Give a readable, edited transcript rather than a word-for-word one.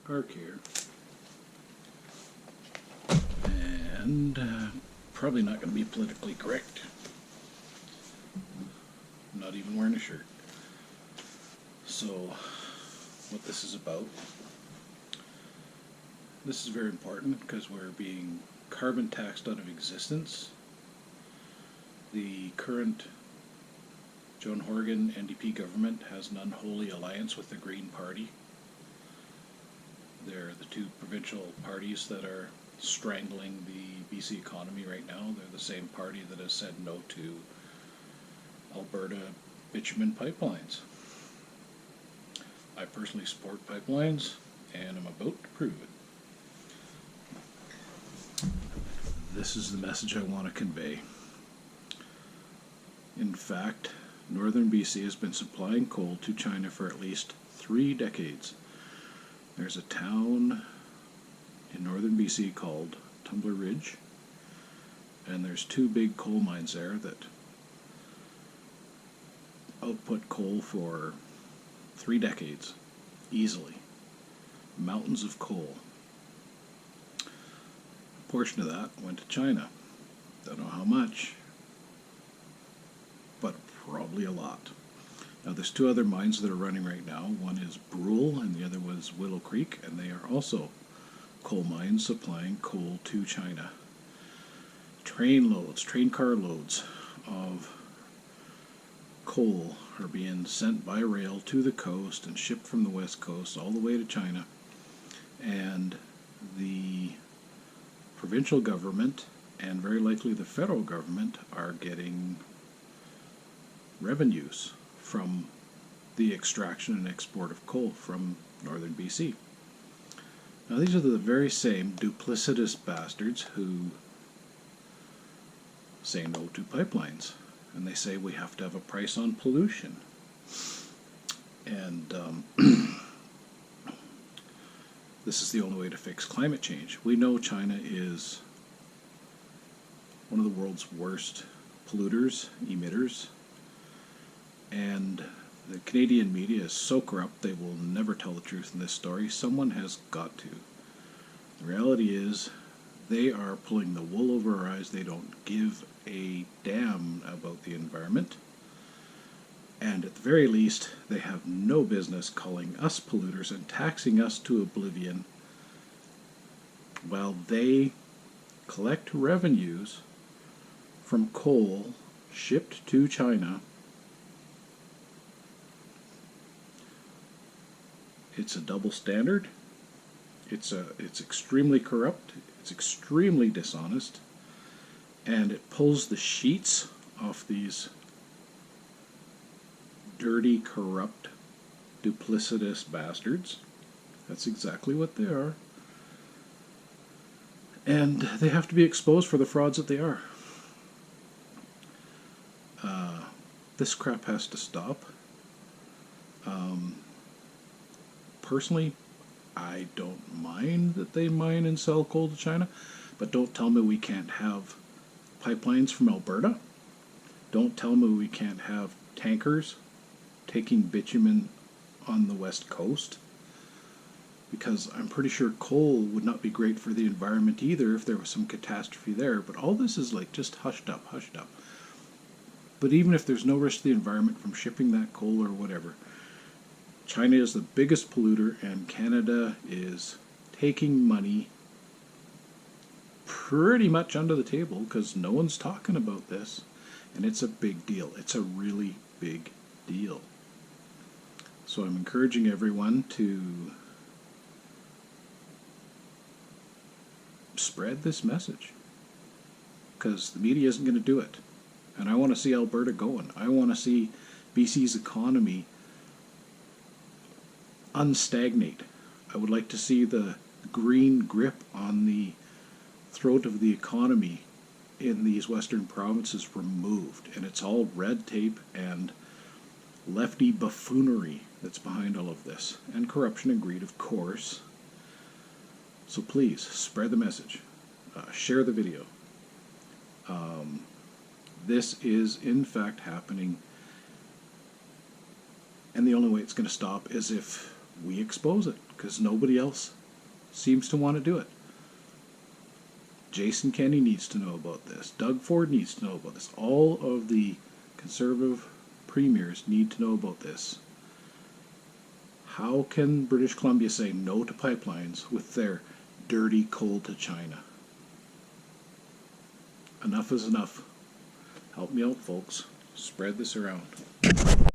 arc here. And probably not going to be politically correct. I'm not even wearing a shirt. So, what this is about. This is very important because we're being carbon taxed out of existence. The current John Horgan N.D.P government has an unholy alliance with the Green Party. They're the two provincial parties that are strangling the BC economy right now. They're the same party that has said no to ALBERTA bitumen pipelines. I personally support pipelines, and I'm about to prove it. This is the message I want to convey. In fact, Northern B.C. has been supplying coal to China for at least 3 decades. There's a town in Northern B.C. called Tumbler Ridge, and there's 2 big coal mines there that output coal for 3 decades, easily. Mountains of coal. A portion of that went to China. Don't know how much, but probably a lot. Now there's 2 other mines that are running right now. One is Brule and the other was Willow Creek, and they are also coal mines supplying coal to China. Train car loads of coal are being sent by rail to the coast and shipped from the west coast all the way to China. And the provincial government and very likely the federal government are getting revenues from the extraction and export of coal from Northern BC. Now these are the very same duplicitous bastards who say no to pipelines. And they say we have to have a price on pollution. And this is the only way to fix climate change. We know China is one of the world's worst polluters, emitters, and the Canadian media is so corrupt they will never tell the truth in this story. Someone has got to. The reality is they are pulling the wool over our eyes. They don't give a damn about the environment, and at the very least they have no business calling us polluters and taxing us to oblivion while they collect revenues from coal shipped to China. It's a double standard. It's extremely corrupt. It's extremely dishonest. And it pulls the sheets off these dirty, corrupt, duplicitous bastards. That's exactly what they are. And they have to be exposed for the frauds that they are. This crap has to stop. Personally, I don't mind that they mine and sell coal to China, but don't tell me we can't have pipelines from Alberta. Don't tell me we can't have tankers taking bitumen on the west coast, because I'm pretty sure coal would not be great for the environment either if there was some catastrophe there. But all this is like just hushed up. But even if there's no risk to the environment from shipping that coal or whatever, China is the biggest polluter, and Canada is taking money pretty much under the table because no one's talking about this, and it's a big deal. It's a really big deal. So I'm encouraging everyone to spread this message, because the media isn't going to do it. And I want to see Alberta going. I want to see BC's economy unstagnate. I would like to see the green grip on the throat of the economy in these western provinces removed, and it's all red tape and lefty buffoonery that's behind all of this, and corruption and greed, of course. So please spread the message, share the video. This is in fact happening, and the only way it's going to stop is if we expose it, because nobody else seems to want to do it. Jason Kenney needs to know about this. Doug Ford needs to know about this. All of the Conservative premiers need to know about this. How can British Columbia say no to pipelines with their dirty coal to China? Enough is enough. Help me out, folks. Spread this around.